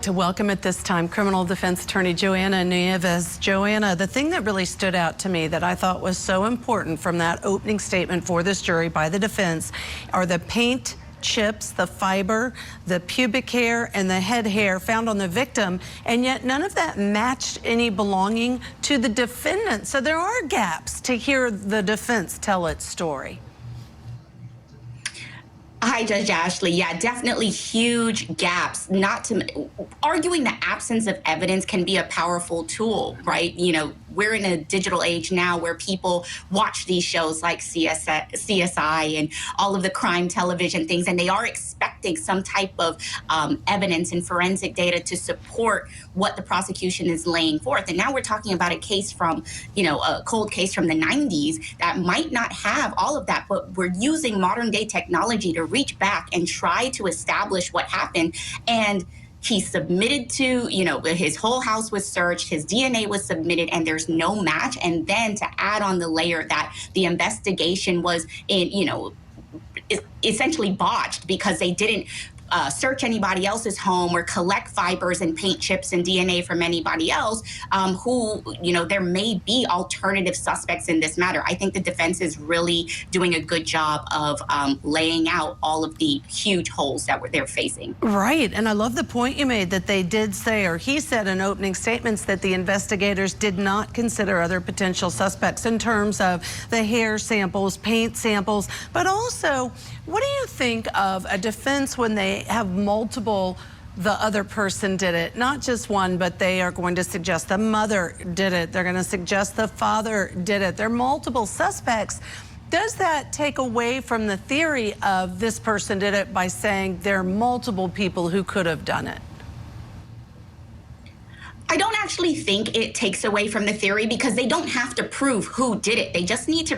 To welcome at this time criminal defense attorney Joanna Nieves. Joanna, the thing that really stood out to me that I thought was so important from that opening statement for this jury by the defense are the paint chips, the fiber, the pubic hair, and the head hair found on the victim, and yet none of that matched any belonging to the defendant. So there are gaps to hear the defense tell its story. Hi, Judge Ashley. Yeah, definitely huge gaps. Not to arguing the absence of evidence can be a powerful tool, right? You know, we're in a digital age now where people watch these shows like CSI and all of the crime television things, and they are expecting some type of evidence and forensic data to support what the prosecution is laying forth. And now we're talking about a case from, you know, a cold case from the 90s that might not have all of that, but we're using modern day technology to reach back and try to establish what happened. And he submitted to, you know, his whole house was searched, his DNA was submitted, and there's no match. And then to add on the layer that the investigation was in, you know, essentially botched because they didn't search anybody else's home or collect fibers and paint chips and DNA from anybody else who, you know, there may be alternative suspects in this matter. I think the defense is really doing a good job of laying out all of the huge holes that they're facing. Right, and I love the point you made that they did say, or he said in opening statements, that the investigators did not consider other potential suspects in terms of the hair samples, paint samples, but also, what do you think of a defense when they have multiple, the other person did it, not just one, but they are going to suggest the mother did it, they're going to suggest the father did it, there are multiple suspects. Does that take away from the theory of this person did it by saying there are multiple people who could have done it? I don't actually think it takes away from the theory because they don't have to prove who did it. They just need to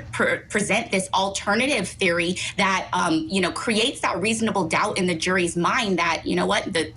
present this alternative theory that, you know, creates that reasonable doubt in the jury's mind that, you know what, the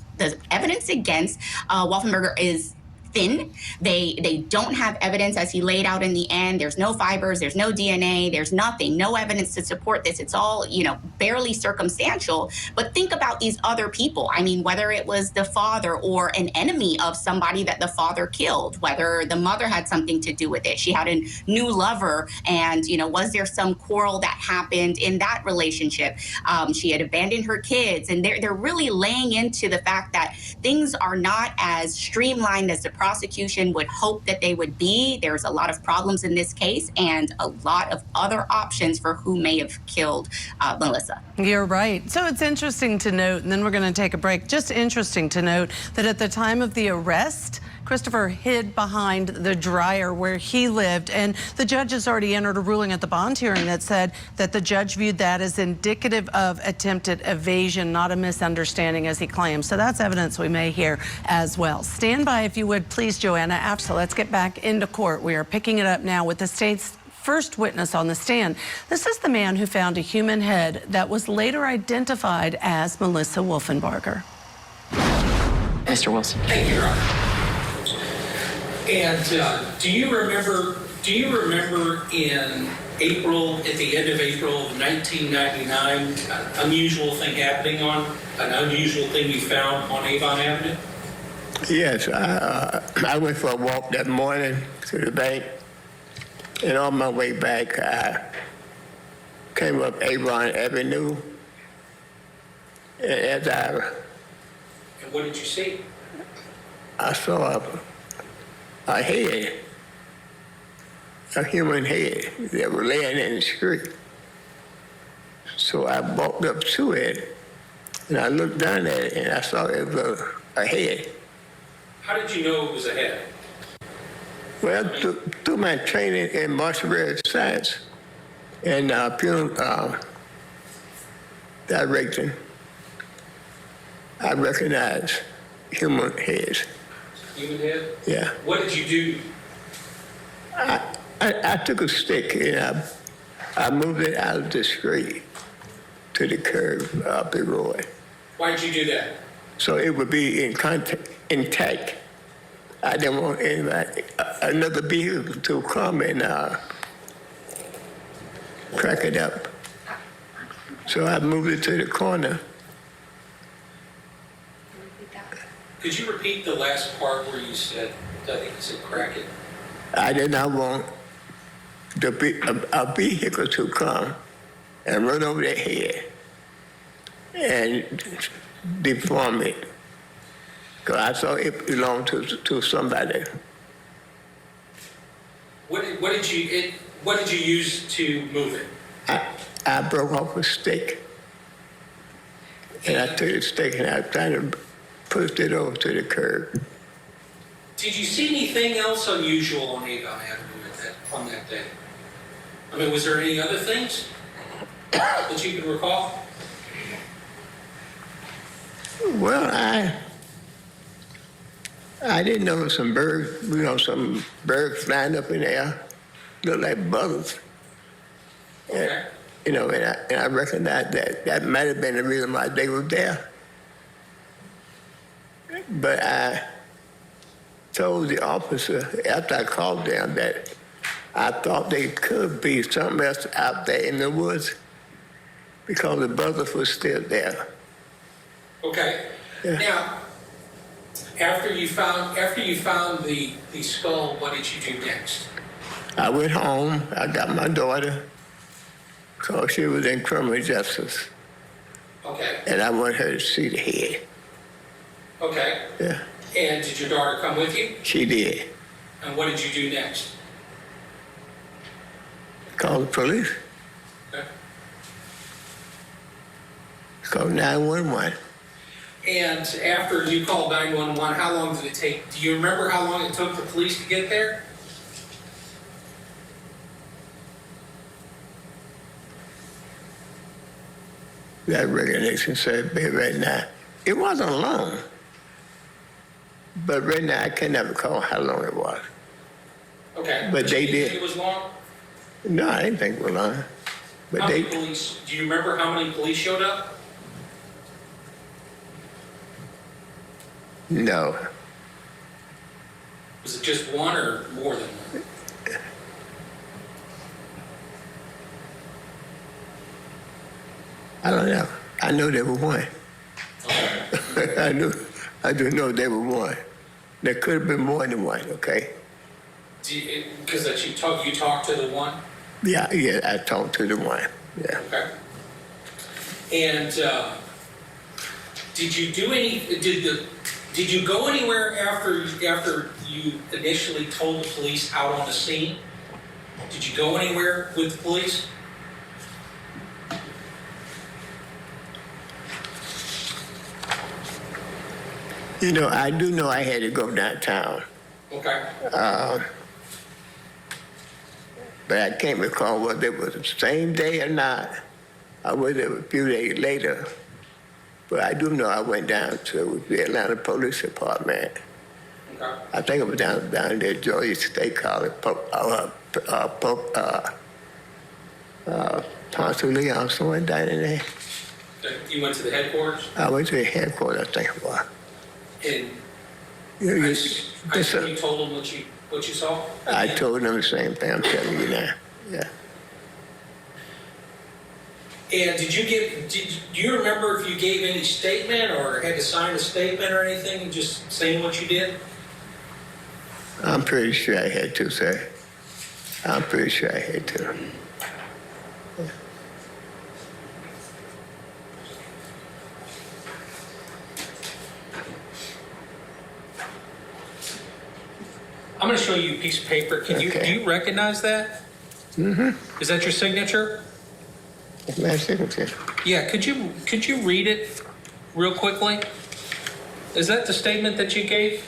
evidence against Wolfenbarger is thin. They don't have evidence as he laid out in the end. There's no fibers, there's no DNA, there's nothing, no evidence to support this. It's all, you know, barely circumstantial. But think about these other people. I mean, whether it was the father or an enemy of somebody that the father killed, whether the mother had something to do with it. She had a new lover, and, you know, was there some quarrel that happened in that relationship? She had abandoned her kids, and they're really laying into the fact that things are not as streamlined as the prosecution would hope that they would be. There's a lot of problems in this case and a lot of other options for who may have killed Melissa. You're right. So it's interesting to note, and then we're going to take a break, just interesting to note that at the time of the arrest, Christopher hid behind the dryer where he lived, and the judge has already entered a ruling at the bond hearing that said that the judge viewed that as indicative of attempted evasion, not a misunderstanding as he claims. So that's evidence we may hear as well. Stand by if you would, please, Joanna. After, let's get back into court. We are picking it up now with the state's first witness on the stand. This is the man who found a human head that was later identified as Melissa Wolfenbarger. Mr. Wilson. Thank you, Your Honor. And do you remember in April, at the end of April of 1999, an unusual thing happening an unusual thing you found on Avon Avenue? Yes, I went for a walk that morning to the bank, and on my way back, I came up Avon Avenue, and And what did you see? I saw a head, a human head that was laying in the street. So I walked up to it, and I looked down at it, and I saw it was a head. How did you know it was a head? Well, through my training in martial arts science and funeral directing, I recognize human heads. Human head? Yeah. What did you do? I took a stick and I moved it out of the street to the curb up the road. Why did you do that? So it would be intact. I didn't want anybody, another vehicle to come and crack it up. So I moved it to the corner Could you repeat the last part where you said, I think you said crack it? I did not want a vehicle to come and run over their head and deform it. Because I thought it belonged to somebody. What did you use to move it? I broke off a stick. And I took the stick and I was trying to push it over to the curb. Did you see anything else unusual on Avon Avenue on that day? I mean, was there any other things that you can recall? Well, I didn't know some birds, some birds flying up in the air, looked like buzzards. Okay. And I recognized that might have been the reason why they were there. But I told the officer after I called them that I thought there could be something else out there in the woods because the buzzards were still there. Okay. Yeah. Now, after you found the skull, what did you do next? I went home. I got my daughter because she was in criminal justice, Okay. and I wanted her to see the head. Okay. Yeah, And did your daughter come with you? she did. And what did you do next? Called the police. Okay. Called 911. And after you called 911, how long did it take? Do you remember how long it took the police to get there? That recognition said, "Baby, right now." It wasn't long, but right now I can never recall how long it was. Okay. But they you didn't did. think it was long? No, I didn't think it was long. But How they, many police? Do you remember how many police showed up? no, Was it just one or more than one? I don't know. I know there were one. Okay. I do know there were one. There could have been more than one. Okay. Because you talked to the one. Yeah, I talked to the one. Yeah. Okay. And did you do any? Did you go anywhere after you initially told the police out on the scene? Did you go anywhere with the police? I do know I had to go downtown, Okay. but I can't recall whether it was the same day or not. I was there a few days later, but I do know I went down to the Atlanta Police Department. Okay. I think it was down there, Georgia State College, Ponce Leon, somewhere down in there. You went to the headquarters, I went to the headquarters, I think it was. and You- I you- assume you told them what you saw. I told them the same thing I'm telling you now. Yeah. And do you remember if you gave any statement or had to sign a statement or anything, just saying what you did? I'm pretty sure I had to, sir. I'm pretty sure I had to. I'm going to show you a piece of paper. Do Okay. you recognize that? Mm-hmm. Is that your signature? It's my signature. Yeah. Could you read it real quickly? Is that the statement that you gave?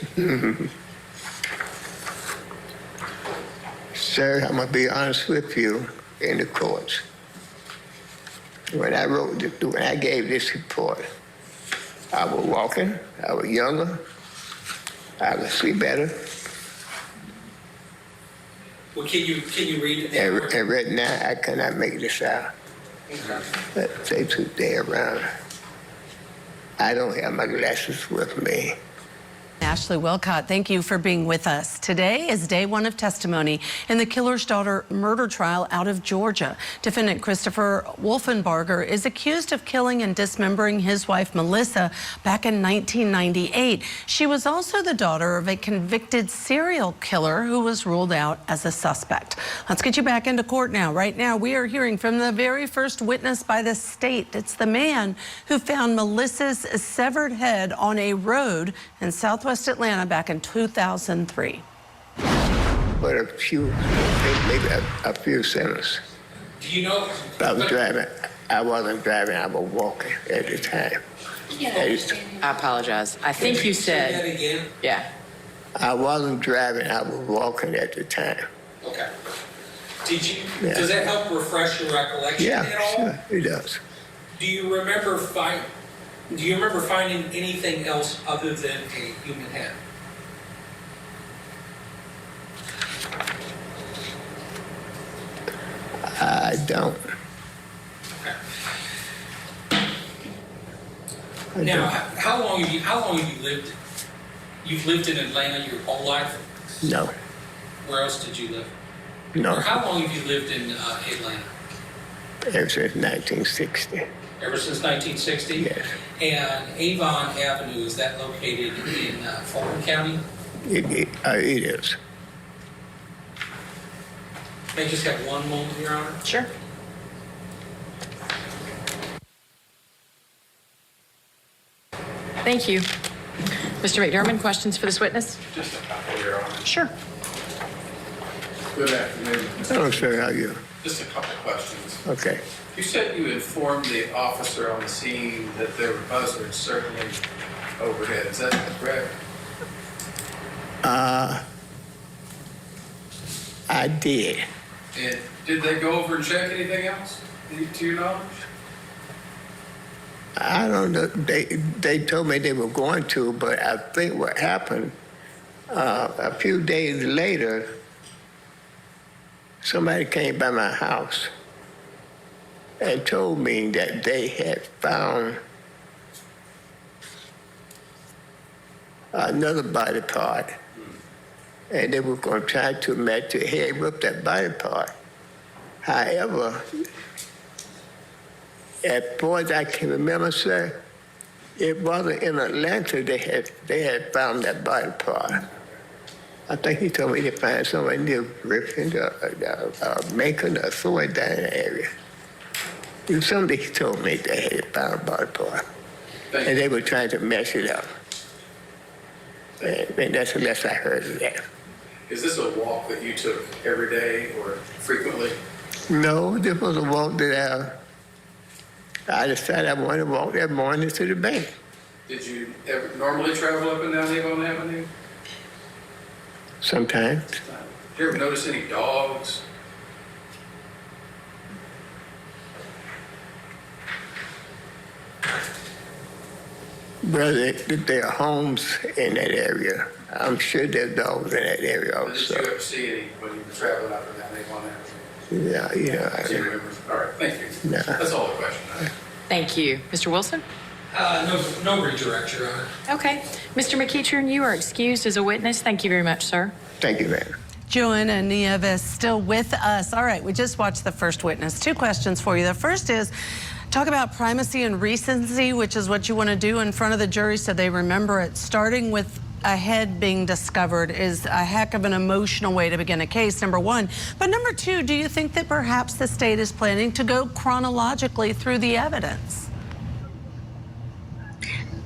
Sir, I'm going to be honest with you in the courts. When I gave this report, I was walking, I was younger, I could see better, Well, can you read it? and right now I cannot make this out. Okay. Let's say today around. I don't have my glasses with me. Ashley Wilcott, thank you for being with us. Today is day one of testimony in the killer's daughter murder trial out of Georgia. Defendant Christopher Wolfenbarger is accused of killing and dismembering his wife Melissa back in 1998. She was also the daughter of a convicted serial killer who was ruled out as a suspect. Let's get you back into court now. Right now, we are hearing from the very first witness by the state. It's the man who found Melissa's severed head on a road in southwest Atlanta back in 2003. But maybe a few seconds. Do you know? I was driving. I wasn't driving. I was walking at the time. I apologize. I think you Say that said, again? yeah. I wasn't driving. I was walking at the time. Okay. Did you? Yeah. Does that help refresh your recollection Yeah, at all? sure, it does. Do you remember finding anything else other than a human head? I don't. Okay. Now, how long have you lived? You've lived in Atlanta your whole life? No. Where else did you live? No. Or how long have you lived in Atlanta? Ever since 1960. Ever since 1960? Yes. And Avon Avenue, is that located in Fulton County? It is. May I just have one moment, Your Honor? Sure. Thank you. Mr. McDermott, questions for this witness? Just a couple, Your Honor. Sure. Good afternoon. I'm sorry, how you? Just a couple questions. Okay. You said you informed the officer on the scene that there were buzzards circling overhead. Is that correct? I did. And did they go over and check anything else, to your knowledge? I don't know. They told me they were going to, but I think what happened a few days later, somebody came by my house and told me that they had found another body part, and they were going to try to match the head with that body part. However, as far as I can remember, sir, it wasn't in Atlanta they had found that body part. I think he told me to find somewhere near Griffin, Macon, or somewhere down in the area. It was something he told me they had found a body part. Thank And you. they were trying to mess it up. And that's the last I heard of that. Is this a walk that you took every day or frequently? No, this was a walk that I decided I wanted to walk that morning to the bank. Did you ever normally travel up and down Avon Avenue? Sometimes. Did you ever notice any dogs? Brother, there are homes in that area. I'm sure there are dogs in that area Or did you also. ever see any when you were traveling up and down Avon Avenue? Yeah, Do you remember? All right, thank you. No. That's all the question I have. Thank you. Mr. Wilson? No redirect, Your Honor. Okay. Mr. McEachern, you are excused as a witness. Thank you very much, sir. Thank you, ma'am. Joanna Nieves still with us. All right, we just watched the first witness. Two questions for you. The first is, talk about primacy and recency, which is what you want to do in front of the jury so they remember it. Starting with a head being discovered is a heck of an emotional way to begin a case, number one. But number two, do you think that perhaps the state is planning to go chronologically through the evidence?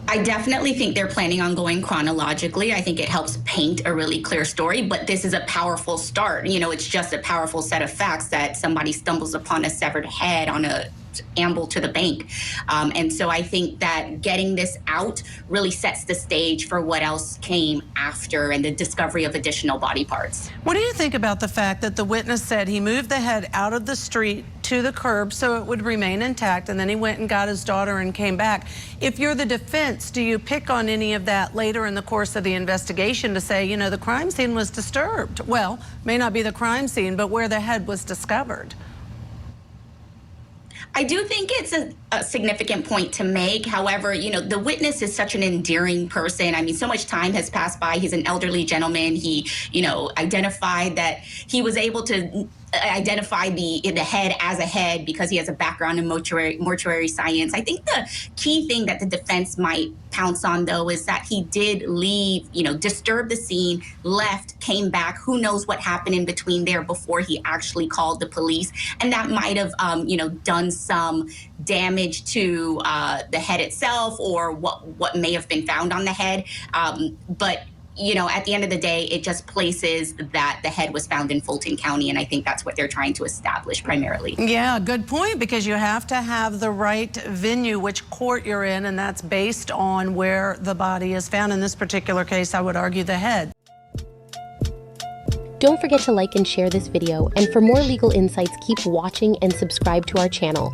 I definitely think they're planning on going chronologically. I think it helps paint a really clear story, but this is a powerful start. You know, it's just a powerful set of facts that somebody stumbles upon a severed head on a amble to the bank. And so I think that getting this out really sets the stage for what else came after and the discovery of additional body parts. What do you think about the fact that the witness said he moved the head out of the street to the curb so it would remain intact, and then he went and got his daughter and came back? If you're the defense, do you pick on any of that later in the course of the investigation to say, you know, the crime scene was disturbed? Well, may not be the crime scene, but where the head was discovered. I do think it's a significant point to make. However, you know, the witness is such an endearing person. I mean, so much time has passed by. He's an elderly gentleman. He, you know, identified that he was able to identify the head as a head because he has a background in mortuary science. I think the key thing that the defense might pounce on, though, is that he did leave, you know, disturb the scene, left, came back. Who knows what happened in between there before he actually called the police. And that might have, you know, done some damage to the head itself or what may have been found on the head. But you know, at the end of the day, it just places that the head was found in Fulton County, and I think that's what they're trying to establish primarily. Yeah, good point, because you have to have the right venue, which court you're in, and that's based on where the body is found. In this particular case, I would argue the head. Don't forget to like and share this video, and for more legal insights, keep watching and subscribe to our channel.